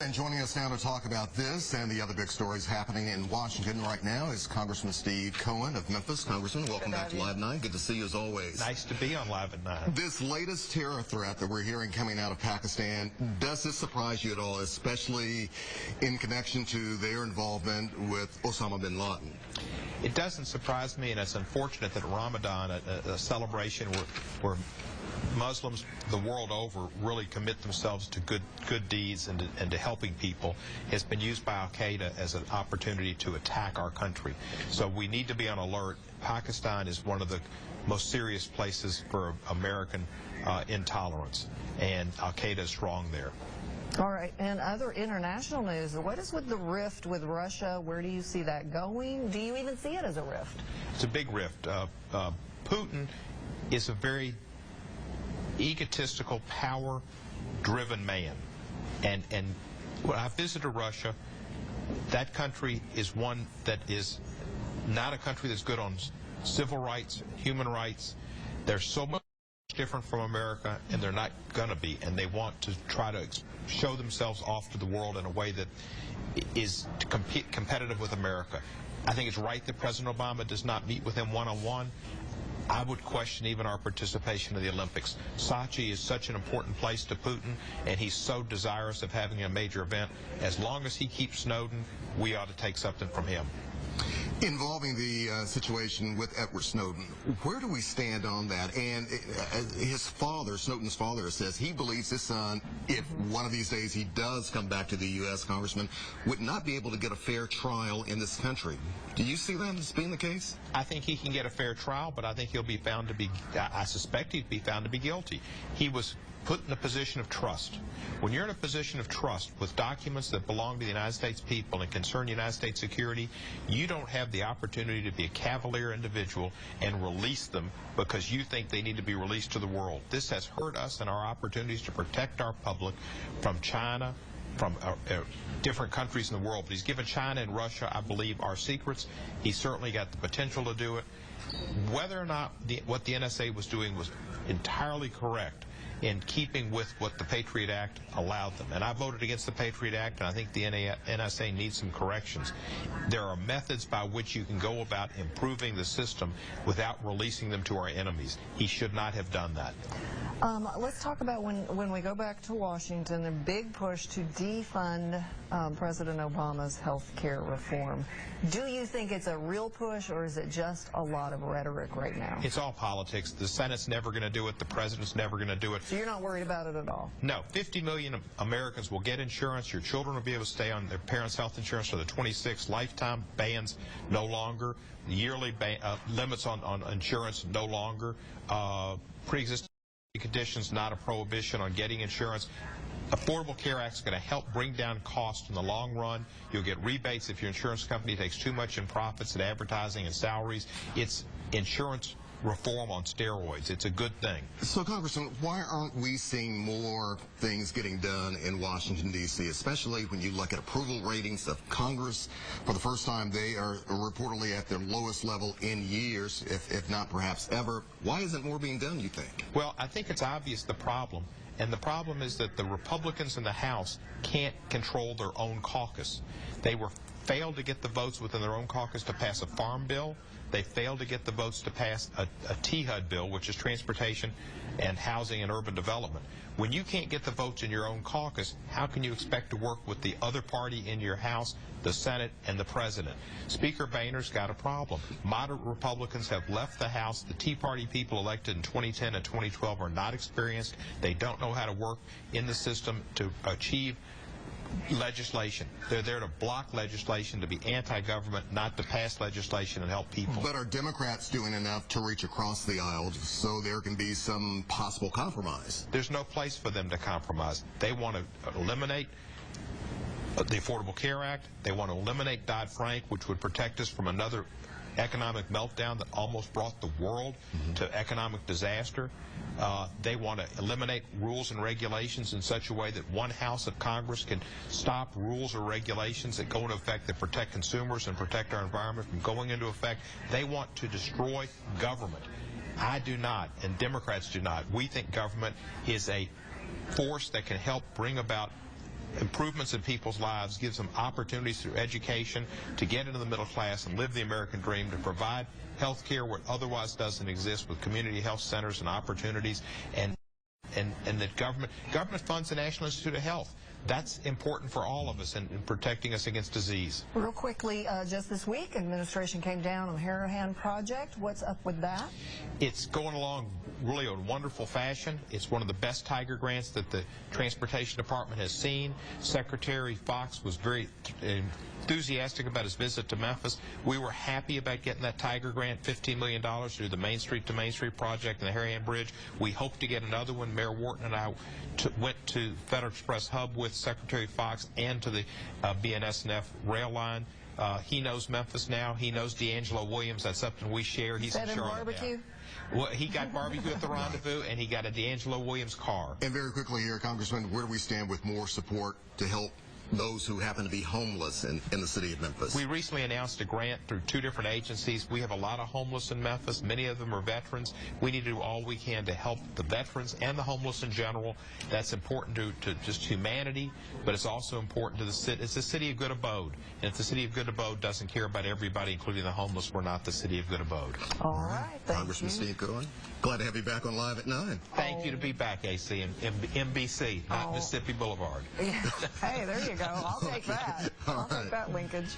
And joining us now to talk about this and the other big stories happening in Washington right now is Congressman Steve Cohen of Memphis. Congressman, welcome back to Live 9. Good to see you as always. Nice to be on Live at 9. This latest terror threat that we're hearing coming out of Pakistan, does this surprise you at all, especially in connection to their involvement with Osama bin Laden? It doesn't surprise me, and it's unfortunate that Ramadan, a celebration where Muslims the world over really commit themselves to good deeds and to helping people, has been used by Al-Qaeda as an opportunity to attack our country. So we need to be on alert. Pakistan is one of the most serious places for American intolerance, and Al-Qaeda is strong there. All right, and other international news, what is with the rift with Russia? Where do you see that going? Do you even see it as a rift? It's a big rift. Putin is a very egotistical, power-driven man. And when I visited Russia, that country is one that is not a country that's good on civil rights, human rights. They're so much different from America, and they're not going to be. And they want to try to show themselves off to the world in a way that is competitive with America. I think it's right that President Obama does not meet with him one-on-one. I would question even our participation in the Olympics. Sochi is such an important place to Putin, and he's so desirous of having a major event. As long as he keeps Snowden, we ought to take something from him. Involving the situation with Edward Snowden, where do we stand on that? And his father, Snowden's father, says he believes his son, if one of these days he does come back to the U.S., Congressman, would not be able to get a fair trial in this country. Do you see that as being the case? I think he can get a fair trial, but I think he'll be found to be, I suspect he'd be found to be guilty. He was put in a position of trust. When you're in a position of trust with documents that belong to the United States people and concern United States security, you don't have the opportunity to be a cavalier individual and release them because you think they need to be released to the world. This has hurt us in our opportunities to protect our public from China, from different countries in the world. But he's given China and Russia, I believe, our secrets. He's certainly got the potential to do it. Whether or not what the NSA was doing was entirely correct in keeping with what the Patriot Act allowed them. And I voted against the Patriot Act, and I think the NSA needs some corrections. There are methods by which you can go about improving the system without releasing them to our enemies. He should not have done that. Let's talk about when we go back to Washington, the big push to defund President Obama's health care reform. Do you think it's a real push, or is it just a lot of rhetoric right now? It's all politics. The Senate's never going to do it. The President's never going to do it. So you're not worried about it at all? No. 50 million Americans will get insurance. Your children will be able to stay on their parents' health insurance for the 26 lifetime bans no longer. Yearly limits on insurance no longer. Pre-existing conditions, not a prohibition on getting insurance. Affordable Care Act is going to help bring down costs in the long run. You'll get rebates if your insurance company takes too much in profits and advertising and salaries. It's insurance reform on steroids. It's a good thing. So, Congressman, why aren't we seeing more things getting done in Washington, D.C., especially when you look at approval ratings of Congress? For the first time, they are reportedly at their lowest level in years, if not perhaps ever. Why isn't more being done, you think? Well, I think it's obvious the problem. And the problem is that the Republicans in the House can't control their own caucus. They failed to get the votes within their own caucus to pass a farm bill. They failed to get the votes to pass a THUD bill, which is Transportation and Housing and Urban Development. When you can't get the votes in your own caucus, how can you expect to work with the other party in your House, the Senate, and the President? Speaker Boehner's got a problem. Moderate Republicans have left the House. The Tea Party people elected in 2010 and 2012 are not experienced. They don't know how to work in the system to achieve legislation. They're there to block legislation, to be anti-government, not to pass legislation and help people. But are Democrats doing enough to reach across the aisle so there can be some possible compromise? There's no place for them to compromise. They want to eliminate the Affordable Care Act. They want to eliminate Dodd-Frank, which would protect us from another economic meltdown that almost brought the world to economic disaster. They want to eliminate rules and regulations in such a way that one house of Congress can stop rules or regulations that go into effect that protect consumers and protect our environment from going into effect. They want to destroy government. I do not, and Democrats do not. We think government is a force that can help bring about improvements in people's lives, gives them opportunities through education to get into the middle class and live the American dream, to provide health care where it otherwise doesn't exist, with community health centers and opportunities, and that government funds the National Institute of Health. That's important for all of us in protecting us against disease. Real quickly, just this week, administration came down on the Harahan project. What's up with that? It's going along really in wonderful fashion. It's one of the best Tiger grants that the Transportation Department has seen. Secretary Fox was very enthusiastic about his visit to Memphis. We were happy about getting that Tiger grant, $15 million through the Main Street to Main Street project and the Harahan Bridge. We hope to get another one. Mayor Wharton and I went to Federal Express Hub with Secretary Fox and to the BNSF rail line. He knows Memphis now. He knows D'Angelo Williams. That's something we share. He's in Charlotte barbecue? now. Well, he got barbecue at the rendezvous, and he got a D'Angelo Williams car. And very quickly here, Congressman, where do we stand with more support to help those who happen to be homeless in the city of Memphis? We recently announced a grant through 2 different agencies. We have a lot of homeless in Memphis. Many of them are veterans. We need to do all we can to help the veterans and the homeless in general. That's important to just humanity, but it's also important to the city. It's a city of good abode. And if the city of good abode doesn't care about everybody, including the homeless, we're not the city of good abode. All right. Thank Congressman you. Steve Cohen, glad to have you back on Live at 9. Thank you to be back, AC, and MBC, not Mississippi Boulevard. Yeah. Hey, there you go. I'll take that. I'll take that linkage.